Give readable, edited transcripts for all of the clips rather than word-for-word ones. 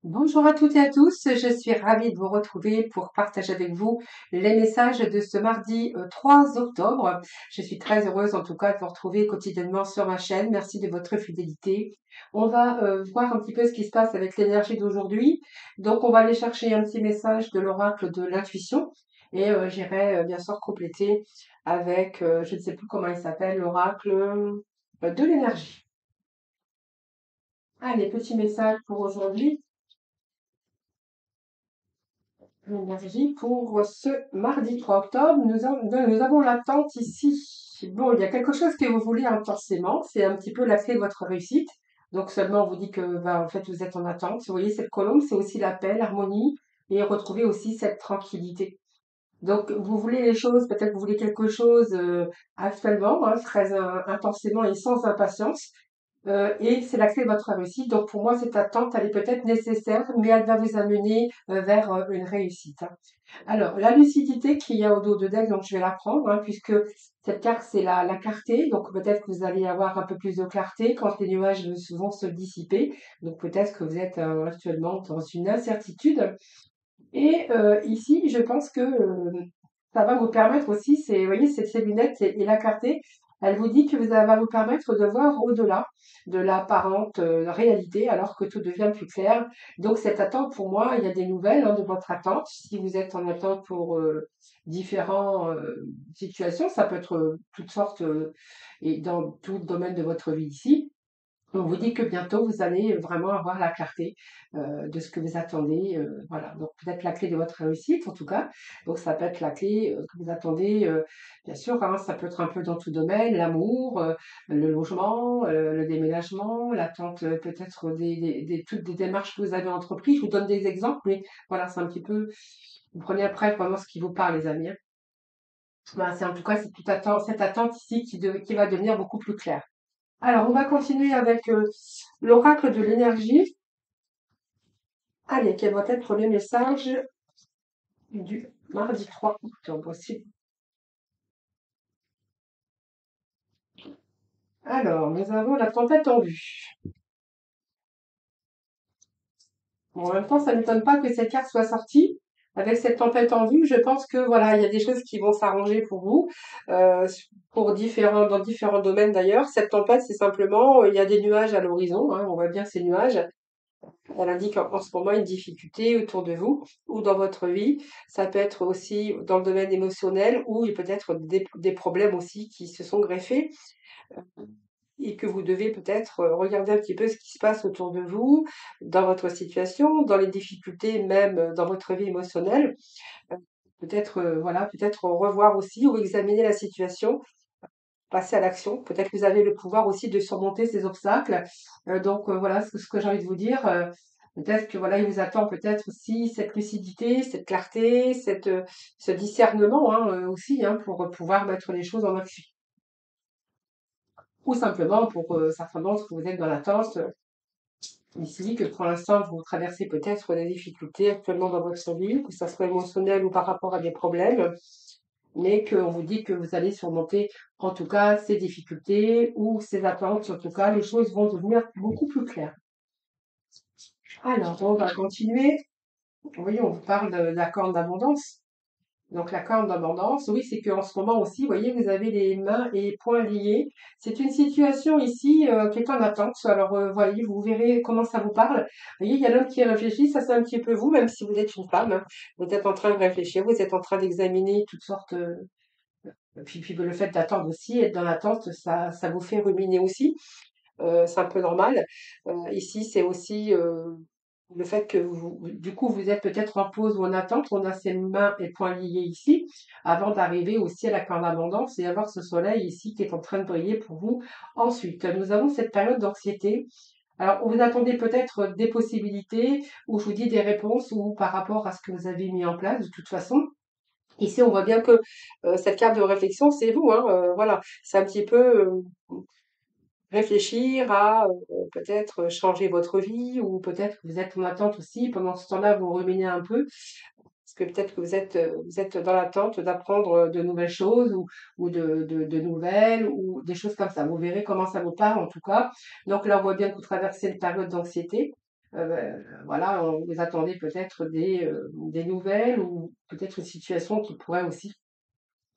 Bonjour à toutes et à tous, je suis ravie de vous retrouver pour partager avec vous les messages de ce mardi 3 octobre. Je suis très heureuse en tout cas de vous retrouver quotidiennement sur ma chaîne. Merci de votre fidélité. On va voir un petit peu ce qui se passe avec l'énergie d'aujourd'hui. Donc on va aller chercher un petit message de l'oracle de l'intuition et j'irai bien sûr compléter avec, je ne sais plus comment il s'appelle, l'oracle de l'énergie. Allez, petit message pour aujourd'hui. L'énergie pour ce mardi 3 octobre. Nous avons l'attente ici. Bon, il y a quelque chose que vous voulez intensément. C'est un petit peu la clé de votre réussite. Donc seulement on vous dit que en fait vous êtes en attente. Vous voyez cette colombe, c'est aussi la paix, l'harmonie et retrouver aussi cette tranquillité. Donc vous voulez les choses, peut-être vous voulez quelque chose actuellement, hein, très intensément et sans impatience. Et c'est la clé de votre réussite. Donc pour moi, cette attente, elle est peut-être nécessaire, mais elle va vous amener vers une réussite, hein. Alors, la lucidité qu'il y a au dos de deck, donc je vais la prendre, hein, puisque cette carte, c'est la clarté. Donc peut-être que vous allez avoir un peu plus de clarté quand les nuages vont se dissiper. Donc peut-être que vous êtes actuellement dans une incertitude. Et ici, je pense que ça va vous permettre aussi, vous voyez, ces lunettes et la clarté, elle vous dit que va vous permettre de voir au-delà de l'apparente réalité, alors que tout devient plus clair. Donc cette attente, pour moi, il y a des nouvelles hein, de votre attente. Si vous êtes en attente pour différentes situations, ça peut être toutes sortes et dans tout le domaine de votre vie ici. On vous dit que bientôt vous allez vraiment avoir la clarté de ce que vous attendez. Voilà, donc peut-être la clé de votre réussite en tout cas. Donc ça peut être la clé que vous attendez, bien sûr, hein, ça peut être un peu dans tout domaine, l'amour, le logement, le déménagement, l'attente peut-être toutes des démarches que vous avez entreprises. Je vous donne des exemples, mais voilà, c'est un petit peu, vous prenez après vraiment ce qui vous parle, les amis, hein. Voilà, c'est en tout cas cette attente ici qui va devenir beaucoup plus claire. Alors, on va continuer avec l'oracle de l'énergie. Allez, quel va être le message du mardi 3 octobre aussi. Alors, nous avons la tempête en vue. Bon, en même temps, ça ne m'étonne pas que cette carte soit sortie. Avec cette tempête en vue, je pense que voilà, il y a des choses qui vont s'arranger pour vous, euh, dans différents domaines d'ailleurs. Cette tempête, c'est simplement, il y a des nuages à l'horizon, hein, on voit bien ces nuages. Elle indique en ce moment une difficulté autour de vous ou dans votre vie. Ça peut être aussi dans le domaine émotionnel où il peut être des problèmes aussi qui se sont greffés et que vous devez peut-être regarder un petit peu ce qui se passe autour de vous, dans votre situation, dans les difficultés même dans votre vie émotionnelle. Euh, Peut-être voilà, peut-être revoir aussi ou examiner la situation, passer à l'action. Peut-être que vous avez le pouvoir aussi de surmonter ces obstacles. Donc voilà ce que j'ai envie de vous dire. Peut-être que voilà, il vous attend peut-être aussi cette lucidité, cette clarté, ce discernement hein, aussi hein, pour pouvoir mettre les choses en action. Ou simplement pour certains d'entre vous êtes dans l'attente ici, que pour l'instant vous traversez peut-être des difficultés actuellement dans votre vie, que ça soit émotionnel ou par rapport à des problèmes, mais qu'on vous dit que vous allez surmonter en tout cas ces difficultés ou ces attentes. En tout cas, les choses vont devenir beaucoup plus claires. Alors, on va continuer. Vous voyez, on vous parle de la corne d'abondance. Donc, la corne d'abondance, oui, c'est qu'en ce moment aussi, vous voyez, vous avez les mains et poings liés. C'est une situation ici qui est en attente. Alors, voyez, vous verrez comment ça vous parle. Vous voyez, il y a l'homme qui réfléchit, ça c'est un petit peu vous, même si vous êtes une femme, hein. Vous êtes en train de réfléchir, vous êtes en train d'examiner toutes sortes puis le fait d'attendre aussi, être dans l'attente, ça vous fait ruminer aussi. C'est un peu normal. Ici, c'est aussi le fait que du coup, vous êtes peut-être en pause ou en attente. On a ses mains et poings liés ici, avant d'arriver aussi à la corde d'abondance et avoir ce soleil ici qui est en train de briller pour vous. Ensuite, nous avons cette période d'anxiété. Alors, vous attendez peut-être des possibilités, ou je vous dis des réponses, ou par rapport à ce que vous avez mis en place de toute façon. Ici, on voit bien que cette carte de réflexion, c'est vous, hein, voilà. C'est un petit peu réfléchir à peut-être changer votre vie ou peut-être que vous êtes en attente aussi. Pendant ce temps-là, vous ruminez un peu parce que peut-être que vous êtes dans l'attente d'apprendre de nouvelles choses ou de nouvelles ou des choses comme ça. Vous verrez comment ça vous parle en tout cas. Donc là, on voit bien que vous traversez une période d'anxiété. voilà, vous attendez peut-être des nouvelles ou peut-être une situation qui pourrait aussi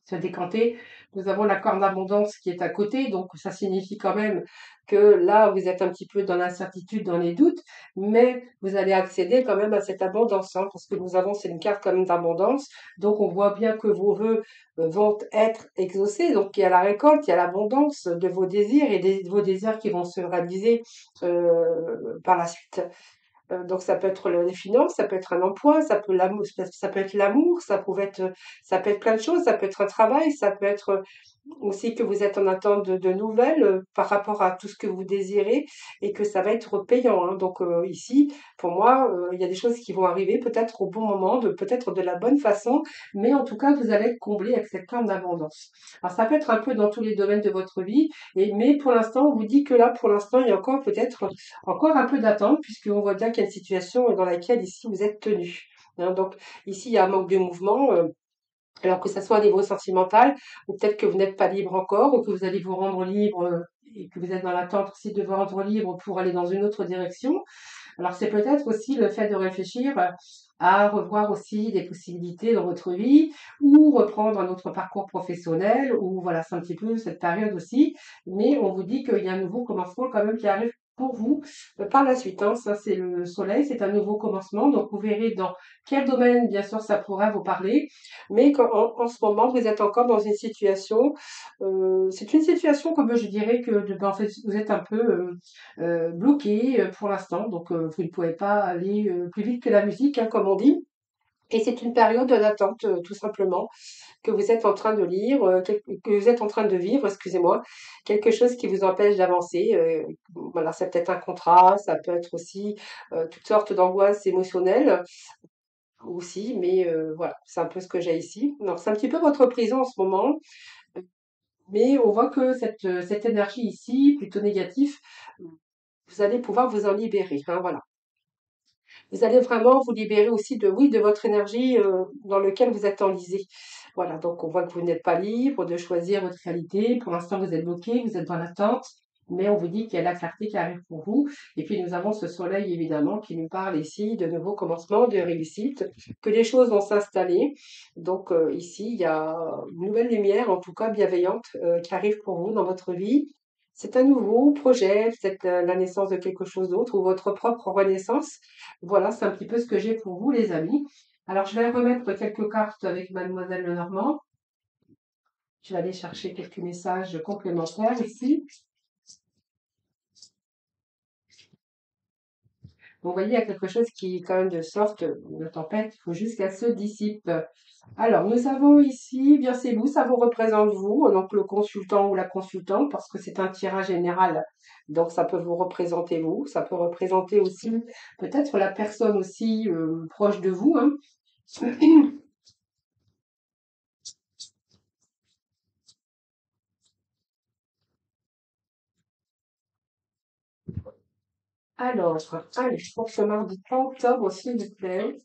se décanter. Nous avons la corne d'abondance qui est à côté, donc ça signifie quand même que là, vous êtes un petit peu dans l'incertitude, dans les doutes, mais vous allez accéder quand même à cette abondance, hein, parce que nous avons, c'est une carte quand même d'abondance, donc on voit bien que vos vœux vont être exaucés, donc il y a la récolte, il y a l'abondance de vos désirs et vos désirs qui vont se réaliser par la suite. Donc ça peut être les finances, ça peut être un emploi, ça peut être l'amour, ça peut être plein de choses, ça peut être un travail, ça peut être aussi que vous êtes en attente de nouvelles par rapport à tout ce que vous désirez et que ça va être payant, hein. Donc ici, pour moi, il y a des choses qui vont arriver peut-être au bon moment, peut-être de la bonne façon, mais en tout cas, vous allez être comblé avec cette forme d'abondance. Alors ça peut être un peu dans tous les domaines de votre vie, mais pour l'instant, on vous dit que là, pour l'instant, il y a encore peut-être encore un peu d'attente, puisqu'on voit bien qu'il y a une situation dans laquelle ici vous êtes tenu, hein. Donc ici, il y a un manque de mouvement. Alors que ça soit au niveau sentimental, ou peut-être que vous n'êtes pas libre encore, ou que vous allez vous rendre libre et que vous êtes dans l'attente aussi de vous rendre libre pour aller dans une autre direction. Alors c'est peut-être aussi le fait de réfléchir à revoir aussi des possibilités dans votre vie ou reprendre un autre parcours professionnel ou voilà, c'est un petit peu cette période aussi. Mais on vous dit qu'il y a un nouveau commencement quand même qui arrive pour vous par la suite, hein. Ça, c'est le soleil, c'est un nouveau commencement. Donc, vous verrez dans quel domaine, bien sûr, ça pourra vous parler. Mais en ce moment, vous êtes encore dans une situation, c'est une situation comme je dirais que en fait, vous êtes un peu bloqué pour l'instant, donc vous ne pouvez pas aller plus vite que la musique, hein, comme on dit. Et c'est une période d'attente, tout simplement, que vous êtes en train de lire, que vous êtes en train de vivre, excusez-moi, quelque chose qui vous empêche d'avancer. Voilà, c'est peut-être un contrat, ça peut être aussi toutes sortes d'angoisses émotionnelles aussi, mais voilà, c'est un peu ce que j'ai ici. Alors, c'est un petit peu votre prison en ce moment, mais on voit que cette énergie ici, plutôt négative, vous allez pouvoir vous en libérer, hein, voilà. Vous allez vraiment vous libérer aussi de, oui, de votre énergie dans lequel vous êtes enlisé. Voilà, donc on voit que vous n'êtes pas libre de choisir votre réalité. Pour l'instant, vous êtes bloqué, vous êtes dans l'attente, mais on vous dit qu'il y a la clarté qui arrive pour vous. Et puis nous avons ce soleil, évidemment, qui nous parle ici de nouveaux commencements, de réussite, que les choses vont s'installer. Donc ici, il y a une nouvelle lumière, en tout cas bienveillante, qui arrive pour vous dans votre vie. C'est un nouveau projet, peut-être la naissance de quelque chose d'autre ou votre propre renaissance. Voilà, c'est un petit peu ce que j'ai pour vous, les amis. Alors, je vais remettre quelques cartes avec Mademoiselle Lenormand. Je vais aller chercher quelques messages complémentaires ici. Vous voyez, il y a quelque chose qui, quand même, de sorte, une tempête, il faut juste qu'elle se dissipe. Alors, nous avons ici, bien c'est vous, ça vous représente vous, donc le consultant ou la consultante, parce que c'est un tirage général, donc ça peut vous représenter vous, ça peut représenter aussi peut-être la personne aussi proche de vous, hein. Alors, allez, pour ce mardi 3 octobre, s'il vous plaît.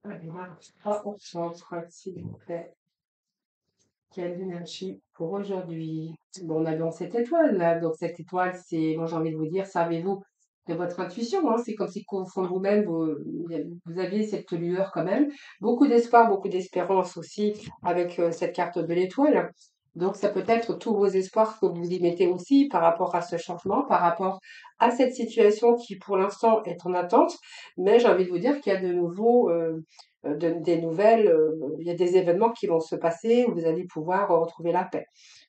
Allez, mardi 3 octobre, s'il vous plaît. Quelle énergie pour aujourd'hui? Bon, on a donc cette étoile là. Donc, cette étoile, c'est, moi j'ai envie de vous dire, servez-vous de votre intuition, hein. C'est comme si au fond de vous-même, vous aviez cette lueur quand même. Beaucoup d'espoir, beaucoup d'espérance aussi avec cette carte de l'étoile. Donc, ça peut être tous vos espoirs que vous y mettez aussi par rapport à ce changement, par rapport à cette situation qui pour l'instant est en attente. Mais j'ai envie de vous dire qu'il y a de nouveau des nouvelles, il y a des événements qui vont se passer où vous allez pouvoir retrouver la paix,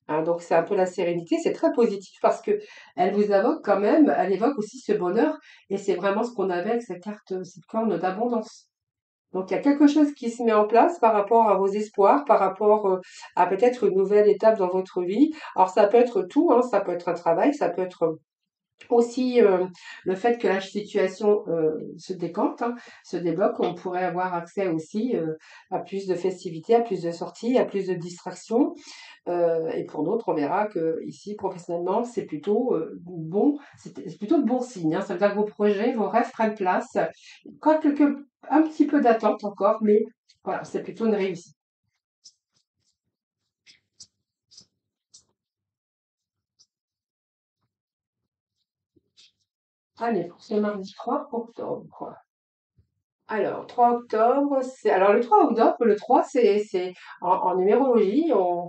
hein. Donc c'est un peu la sérénité, c'est très positif parce que elle vous évoque quand même, elle évoque aussi ce bonheur et c'est vraiment ce qu'on avait avec cette carte, cette corne d'abondance. Donc il y a quelque chose qui se met en place par rapport à vos espoirs, par rapport à peut-être une nouvelle étape dans votre vie. Alors ça peut être tout, hein, ça peut être un travail, ça peut être aussi, le fait que la situation, se décante, hein, se débloque, on pourrait avoir accès aussi, à plus de festivités, à plus de sorties, à plus de distractions. Et pour d'autres, on verra que ici, professionnellement, c'est plutôt, bon, c'est plutôt de bons signes, hein. Ça veut dire que vos projets, vos rêves prennent place. Quoique un petit peu d'attente encore, mais voilà, c'est plutôt une réussite. Allez, pour ce mardi 3 octobre. Alors, 3 octobre, c'est alors le 3 octobre, le 3, c'est en numérologie, on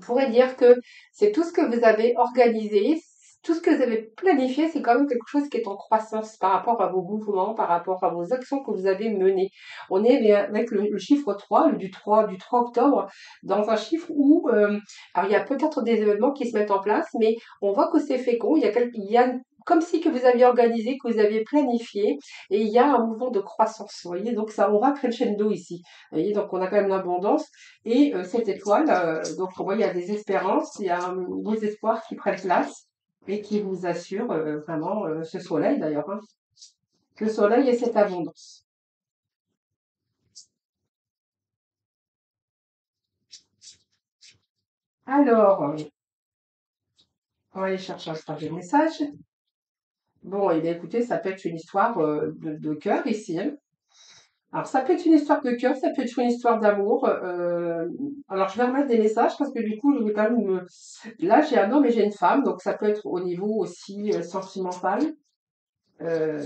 pourrait dire que c'est tout ce que vous avez organisé, tout ce que vous avez planifié, c'est quand même quelque chose qui est en croissance par rapport à vos mouvements, par rapport à vos actions que vous avez menées. On est avec le chiffre 3, du 3 octobre, dans un chiffre où, alors il y a peut-être des événements qui se mettent en place, mais on voit que c'est fécond, il y a comme si que vous aviez organisé, que vous aviez planifié, et il y a un mouvement de croissance. Vous voyez, donc ça, on va crescendo ici. Vous voyez, donc on a quand même l'abondance. Et cette étoile, donc pour moi, il y a des espérances, il y a beaux espoirs qui prennent place et qui vous assurent vraiment ce soleil d'ailleurs, hein, ce soleil et cette abondance. Alors, on va aller chercher un troisième message. Bon, et bien écoutez, ça peut être une histoire de cœur ici, hein. Alors, ça peut être une histoire de cœur, ça peut être une histoire d'amour. Alors, je vais remettre des messages parce que du coup, je vais quand même Là, j'ai un homme et j'ai une femme, donc ça peut être au niveau aussi sentimental, euh,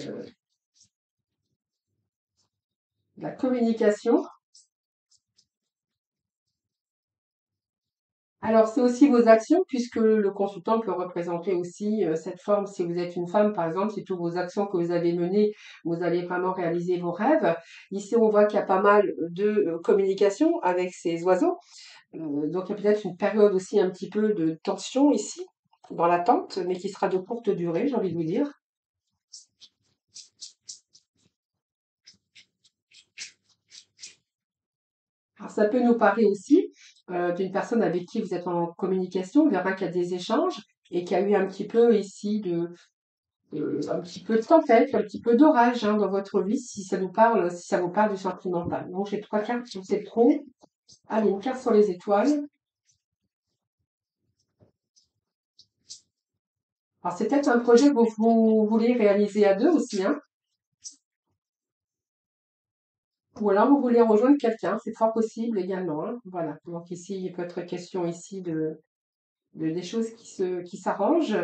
la communication. Alors, c'est aussi vos actions, puisque le consultant peut représenter aussi cette forme. Si vous êtes une femme, par exemple, c'est toutes vos actions que vous avez menées, vous allez vraiment réaliser vos rêves. Ici, on voit qu'il y a pas mal de communication avec ces oiseaux. Donc, il y a peut-être une période aussi un petit peu de tension ici, dans l'attente, mais qui sera de courte durée, j'ai envie de vous dire. Alors, ça peut nous parler aussi d'une personne avec qui vous êtes en communication. On verra qu'il y a des échanges et qu'il y a eu un petit peu ici un petit peu de tempête, un petit peu d'orage hein, dans votre vie, si ça nous parle, si ça vous parle du sentimental. Donc j'ai trois cartes, c'est trop. Allez, une carte sur les étoiles. Alors c'est peut-être un projet que vous voulez réaliser à deux aussi, hein. Ou alors vous voulez rejoindre quelqu'un, c'est fort possible également, hein. Voilà. Donc ici, il peut être question ici de des choses qui s'arrangent.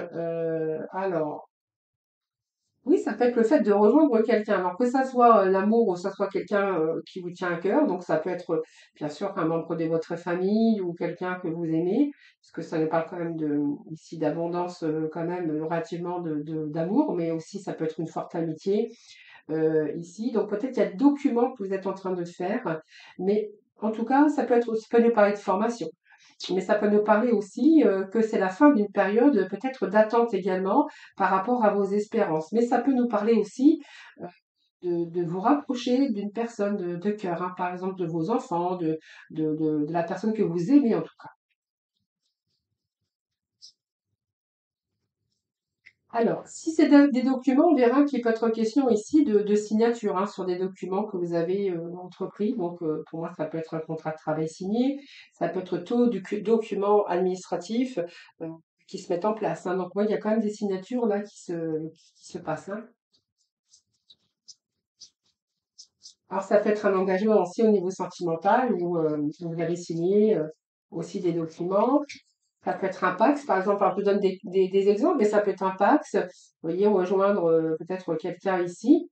Alors. Oui, ça peut être le fait de rejoindre quelqu'un. Alors que ça soit l'amour ou que ça soit quelqu'un qui vous tient à cœur, donc ça peut être bien sûr un membre de votre famille ou quelqu'un que vous aimez, parce que ça nous parle quand même ici d'abondance quand même relativement d'amour, mais aussi ça peut être une forte amitié ici. Donc peut-être qu'il y a des documents que vous êtes en train de faire, mais en tout cas ça peut nous parler de formation. Mais ça peut nous parler aussi que c'est la fin d'une période peut-être d'attente également par rapport à vos espérances. Mais ça peut nous parler aussi de vous rapprocher d'une personne de cœur, hein, par exemple de vos enfants, de la personne que vous aimez en tout cas. Alors, si c'est des documents, on verra qu'il peut être question ici de signature hein, sur des documents que vous avez entrepris. Donc, pour moi, ça peut être un contrat de travail signé, ça peut être tout document administratif euh, qui se mettent en place, hein. Donc, moi, il y a quand même des signatures là qui se passent, hein. Alors, ça peut être un engagement aussi au niveau sentimental où vous avez signé aussi des documents. Ça peut être un Pax, par exemple, alors je vous donne des exemples, mais ça peut être un Pax, vous voyez, rejoindre peut-être quelqu'un ici,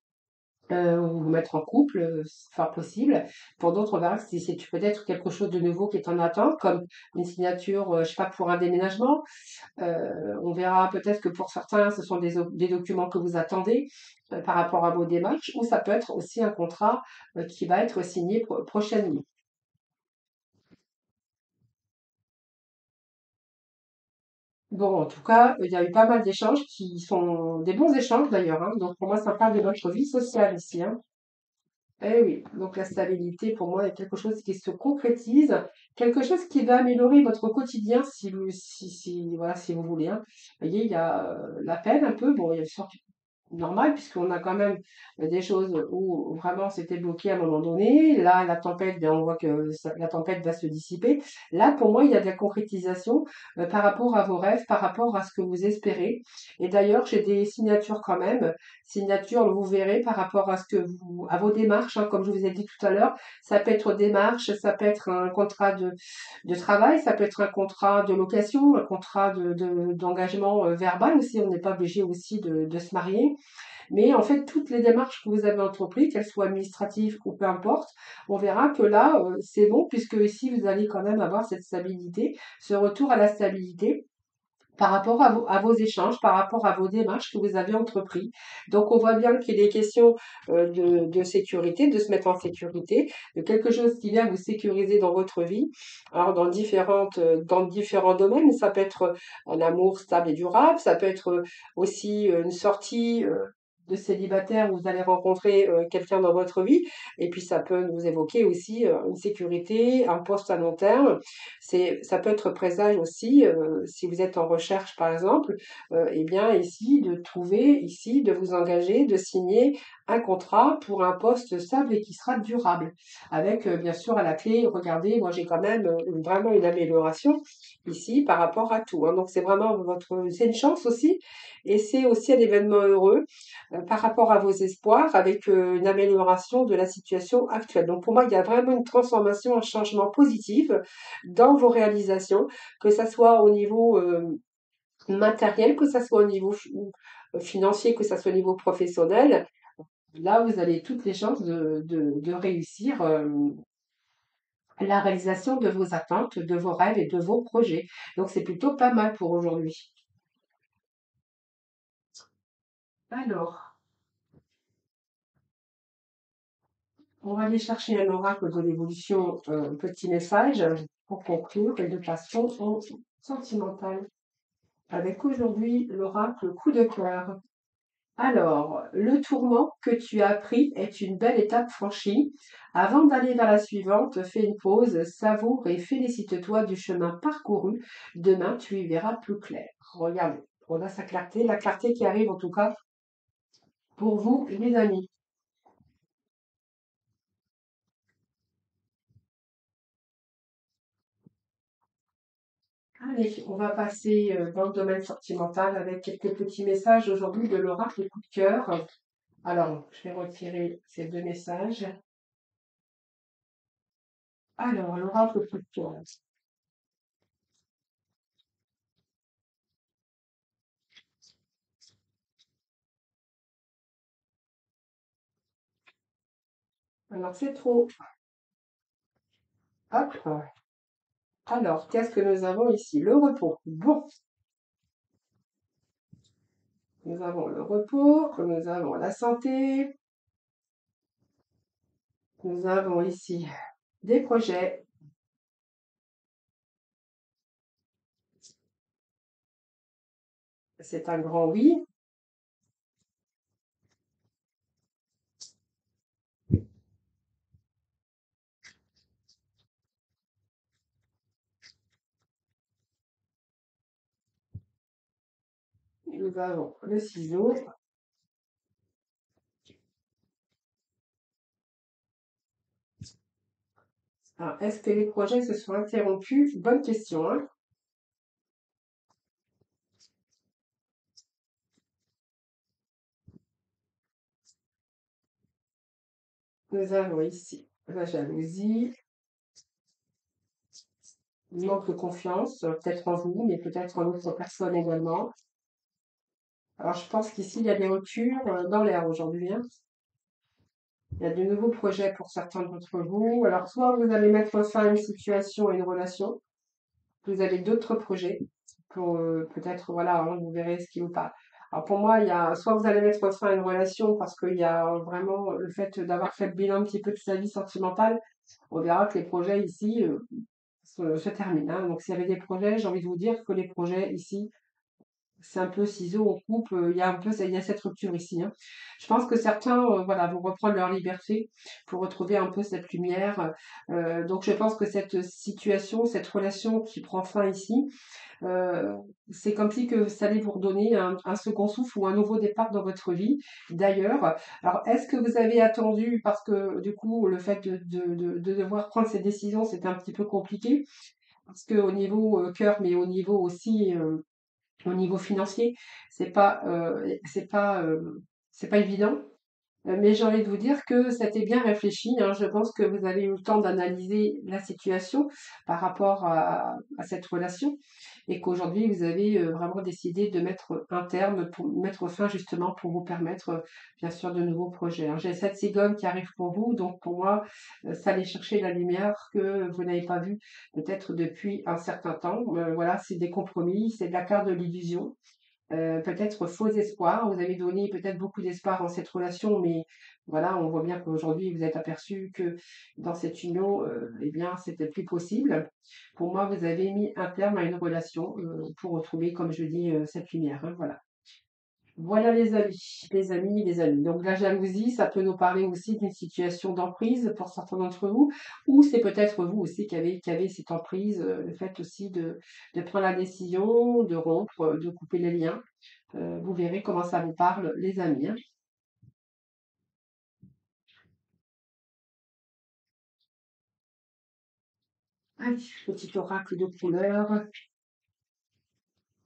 ou vous mettre en couple, c'est fort possible. Pour d'autres, on verra que c'est peut-être quelque chose de nouveau qui est en attente, comme une signature, je sais pas, pour un déménagement. On verra peut-être que pour certains, ce sont des documents que vous attendez par rapport à vos démarches, ou ça peut être aussi un contrat qui va être signé prochainement. Bon, en tout cas, il y a eu pas mal d'échanges qui sont des bons échanges d'ailleurs, hein. Donc pour moi, ça parle de notre vie sociale ici, hein. Eh oui, donc la stabilité pour moi est quelque chose qui se concrétise, quelque chose qui va améliorer votre quotidien si voilà, si vous voulez, hein. Vous voyez, il y a la peine un peu, bon, il y a surtout normal puisqu'on a quand même des choses où vraiment c'était bloqué à un moment donné. Là, la tempête, bien, on voit que la tempête va se dissiper. Là, pour moi, il y a de la concrétisation par rapport à vos rêves, par rapport à ce que vous espérez. Et d'ailleurs, j'ai des signatures quand même. Signatures, vous verrez par rapport à ce que vous, à vos démarches, hein, comme je vous ai dit tout à l'heure. Ça peut être démarche, ça peut être un contrat de travail, ça peut être un contrat de location, un contrat d'engagement verbal aussi. On n'est pas obligé aussi de se marier. Mais en fait, toutes les démarches que vous avez entreprises, qu'elles soient administratives ou peu importe, on verra que là, c'est bon, puisque ici, vous allez quand même avoir cette stabilité, ce retour à la stabilité par rapport à vos échanges, par rapport à vos démarches que vous avez entrepris. Donc, on voit bien qu'il est question de sécurité, de se mettre en sécurité, de quelque chose qui vient vous sécuriser dans votre vie. Alors, dans différents domaines, ça peut être un amour stable et durable, ça peut être aussi une sortie de célibataire où vous allez rencontrer quelqu'un dans votre vie. Et puis, ça peut nous évoquer aussi une sécurité, un poste à long terme. Ça peut être présage aussi, si vous êtes en recherche par exemple, eh bien ici de trouver, ici de vous engager, de signer un contrat pour un poste stable et qui sera durable. Avec bien sûr à la clé, regardez, moi j'ai quand même vraiment une amélioration ici par rapport à tout, hein. Donc c'est vraiment c'est une chance aussi et c'est aussi un événement heureux par rapport à vos espoirs avec une amélioration de la situation actuelle. Donc pour moi, il y a vraiment une transformation, un changement positif dans vos réalisations, que ça soit au niveau matériel, que ça soit au niveau financier, que ça soit au niveau professionnel. Là, vous avez toutes les chances de réussir la réalisation de vos attentes, de vos rêves et de vos projets. Donc, c'est plutôt pas mal pour aujourd'hui. Alors, on va aller chercher un oracle de l'évolution, petit message pour conclure et de façon sentimentale. Avec aujourd'hui l'oracle coup de cœur. Alors, le tourment que tu as pris est une belle étape franchie. Avant d'aller vers la suivante, fais une pause, savoure et félicite-toi du chemin parcouru. Demain, tu y verras plus clair. Regardez, on a sa clarté, la clarté qui arrive en tout cas pour vous, les amis. Allez, on va passer dans le domaine sentimental avec quelques petits messages aujourd'hui de l'oracle coup de cœur. Alors, je vais retirer ces deux messages. Alors, l'oracle coup de cœur. Alors, c'est trop. Hop. Alors, qu'est-ce que nous avons ici? Le repos. Bon, nous avons le repos, nous avons la santé, nous avons ici des projets. C'est un grand oui. Nous avons le ciseau. Alors, est-ce que les projets se sont interrompus? Bonne question, hein. Nous avons ici la jalousie, manque de confiance, peut-être en vous, mais peut-être en d'autres personnes également. Alors, je pense qu'ici, il y a des ruptures dans l'air aujourd'hui, hein. Il y a de nouveaux projets pour certains d'entre vous. Alors, soit vous allez mettre fin à une situation, à une relation, vous avez d'autres projets pour peut-être, voilà, hein, vous verrez ce qui vous parle. Alors pour moi, il y a soit vous allez mettre fin à une relation parce qu'il y a vraiment le fait d'avoir fait le bilan un petit peu de sa vie sentimentale. On verra que les projets ici se terminent, hein. Donc s'il y avait des projets, j'ai envie de vous dire que les projets ici c'est un peu ciseaux, on coupe, il y a un peu, il y a cette rupture ici, hein. Je pense que certains, voilà, vont reprendre leur liberté pour retrouver un peu cette lumière. Donc je pense que cette situation, cette relation qui prend fin ici, euh, c'est comme si que ça allait vous redonner un second souffle ou un nouveau départ dans votre vie. D'ailleurs, alors est-ce que vous avez attendu parce que du coup le fait de devoir prendre cette décision, c'était un petit peu compliqué parce que au niveau cœur, mais au niveau aussi au niveau financier, c'est pas évident. Mais j'ai envie de vous dire que c'était bien réfléchi, hein. Je pense que vous avez eu le temps d'analyser la situation par rapport à cette relation et qu'aujourd'hui vous avez vraiment décidé de mettre un terme pour mettre fin justement pour vous permettre bien sûr de nouveaux projets, hein. J'ai cette cigogne qui arrive pour vous, donc pour moi ça allait chercher la lumière que vous n'avez pas vue peut-être depuis un certain temps. Voilà, c'est des compromis, c'est de la carte de l'illusion. Peut-être faux espoirs. Vous avez donné peut-être beaucoup d'espoir en cette relation, mais voilà, on voit bien qu'aujourd'hui vous êtes aperçu que dans cette union, eh bien, c'était plus possible. Pour moi, vous avez mis un terme à une relation pour retrouver, comme je dis, cette lumière, hein, voilà. Voilà les amis, les amis, les amis. Donc la jalousie, ça peut nous parler aussi d'une situation d'emprise pour certains d'entre vous, ou c'est peut-être vous aussi qui avez cette emprise, le fait aussi de prendre la décision, de rompre, de couper les liens. Vous verrez comment ça vous parle, les amis, hein. Allez, petit oracle de couleur.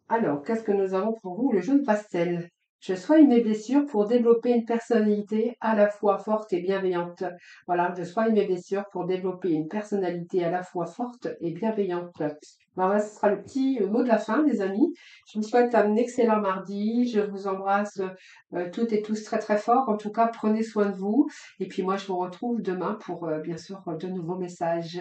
Alors, qu'est-ce que nous avons pour vous? Le jaune pastel. Je soigne mes blessures pour développer une personnalité à la fois forte et bienveillante. Voilà, je soigne mes blessures pour développer une personnalité à la fois forte et bienveillante. Ben voilà, ce sera le petit mot de la fin, les amis. Je vous souhaite un excellent mardi. Je vous embrasse toutes et tous très très fort. En tout cas, prenez soin de vous. Et puis moi, je vous retrouve demain pour bien sûr de nouveaux messages.